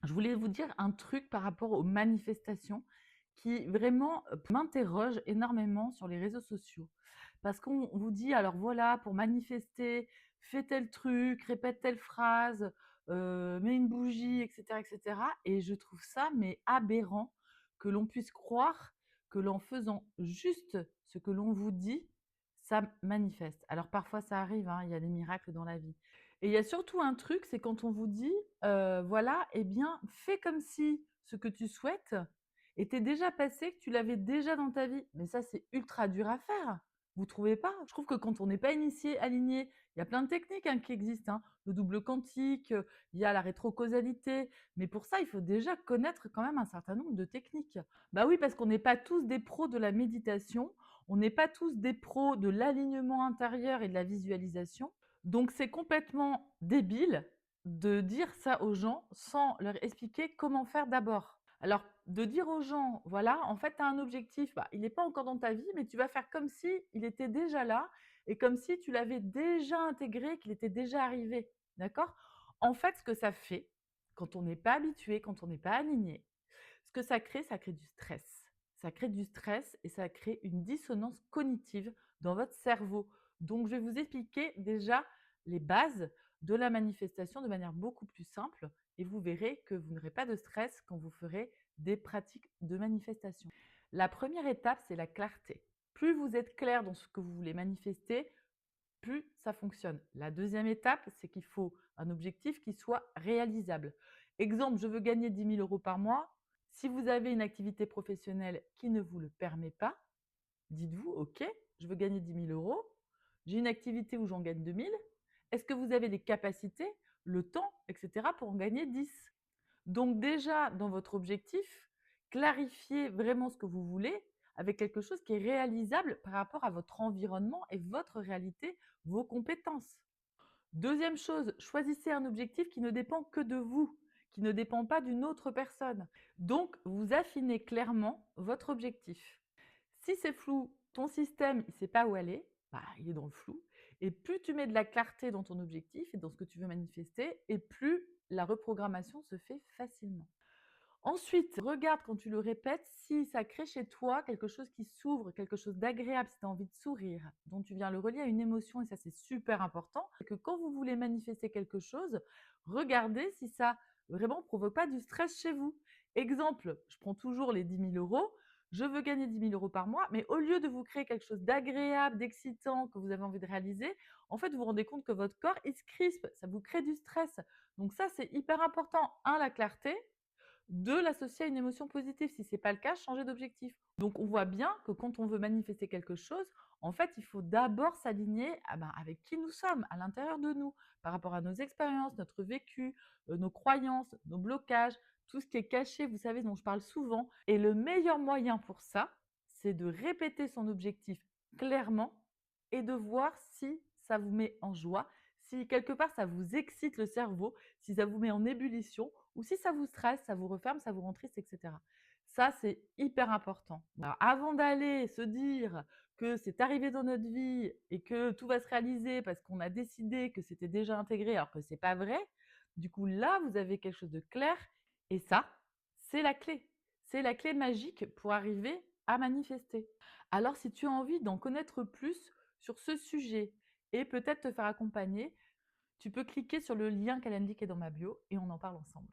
Je voulais vous dire un truc par rapport aux manifestations qui vraiment, m'interroge énormément sur les réseaux sociaux. Parce qu'on vous dit: «Alors voilà, pour manifester, fais tel truc, répète telle phrase, mets une bougie» et cetera et je trouve ça mais aberrant que l'on puisse croire que l'en faisant juste ce que l'on vous dit, ça manifeste. Alors parfois ça arrive, hein, il y a des miracles dans la vie et il y a surtout un truc, c'est quand on vous dit: voilà, eh bien, fais comme si ce que tu souhaites était déjà passé, que tu l'avais déjà dans ta vie. Mais ça, c'est ultra dur à faire. Vous trouvez pas? Je trouve que quand on n'est pas initié, aligné, il y a plein de techniques, hein, qui existent, hein. Le double quantique, il y a la rétrocausalité, mais pour ça, il faut déjà connaître quand même un certain nombre de techniques. Bah oui, parce qu'on n'est pas tous des pros de la méditation, on n'est pas tous des pros de l'alignement intérieur et de la visualisation. Donc c'est complètement débile de dire ça aux gens sans leur expliquer comment faire d'abord. Alors de dire aux gens: «Voilà, en fait, tu as un objectif, bah, il n'est pas encore dans ta vie, mais tu vas faire comme si il était déjà là et comme si tu l'avais déjà intégré, qu'il était déjà arrivé». D'accord? En fait, ce que ça fait, quand on n'est pas habitué, quand on n'est pas aligné, ce que ça crée du stress. Ça crée du stress et ça crée une dissonance cognitive dans votre cerveau. Donc, je vais vous expliquer déjà les bases de la manifestation de manière beaucoup plus simple et vous verrez que vous n'aurez pas de stress quand vous ferez des pratiques de manifestation. La première étape, c'est la clarté. Plus vous êtes clair dans ce que vous voulez manifester, plus ça fonctionne. La deuxième étape, c'est qu'il faut un objectif qui soit réalisable. Exemple, je veux gagner 10 000 € par mois. Si vous avez une activité professionnelle qui ne vous le permet pas, dites-vous, OK, je veux gagner 10 000 €. J'ai une activité où j'en gagne 2 000. Est-ce que vous avez les capacités, le temps, etc. pour en gagner 10? Donc déjà, dans votre objectif, clarifiez vraiment ce que vous voulez avec quelque chose qui est réalisable par rapport à votre environnement et votre réalité, vos compétences. Deuxième chose, choisissez un objectif qui ne dépend que de vous, qui ne dépend pas d'une autre personne. Donc, vous affinez clairement votre objectif. Si c'est flou, ton système, il ne sait pas où aller, bah, il est dans le flou. Et plus tu mets de la clarté dans ton objectif et dans ce que tu veux manifester, et plus la reprogrammation se fait facilement. Ensuite, regarde quand tu le répètes si ça crée chez toi quelque chose qui s'ouvre, quelque chose d'agréable, si tu as envie de sourire, dont tu viens le relier à une émotion et ça c'est super important. Et que quand vous voulez manifester quelque chose, regardez si ça vraiment provoque pas du stress chez vous. Exemple, je prends toujours les 10 000 €. Je veux gagner 10 000 € par mois, mais au lieu de vous créer quelque chose d'agréable, d'excitant, que vous avez envie de réaliser, en fait, vous vous rendez compte que votre corps, il se crispe, ça vous crée du stress. Donc ça, c'est hyper important. Un, la clarté. 2, l'associer à une émotion positive. Si ce n'est pas le cas, changer d'objectif. Donc on voit bien que quand on veut manifester quelque chose, en fait, il faut d'abord s'aligner avec qui nous sommes, à l'intérieur de nous, par rapport à nos expériences, notre vécu, nos croyances, nos blocages, tout ce qui est caché, vous savez, dont je parle souvent. Et le meilleur moyen pour ça, c'est de répéter son objectif clairement et de voir si ça vous met en joie, si quelque part ça vous excite le cerveau, si ça vous met en ébullition ou si ça vous stresse, ça vous referme, ça vous rend triste, et cetera. Ça, c'est hyper important. Alors, avant d'aller se dire que c'est arrivé dans notre vie et que tout va se réaliser parce qu'on a décidé que c'était déjà intégré alors que c'est pas vrai, du coup là, vous avez quelque chose de clair et ça, c'est la clé. C'est la clé magique pour arriver à manifester. Alors, si tu as envie d'en connaître plus sur ce sujet et peut-être te faire accompagner, tu peux cliquer sur le lien qu'elle indique dans ma bio et on en parle ensemble.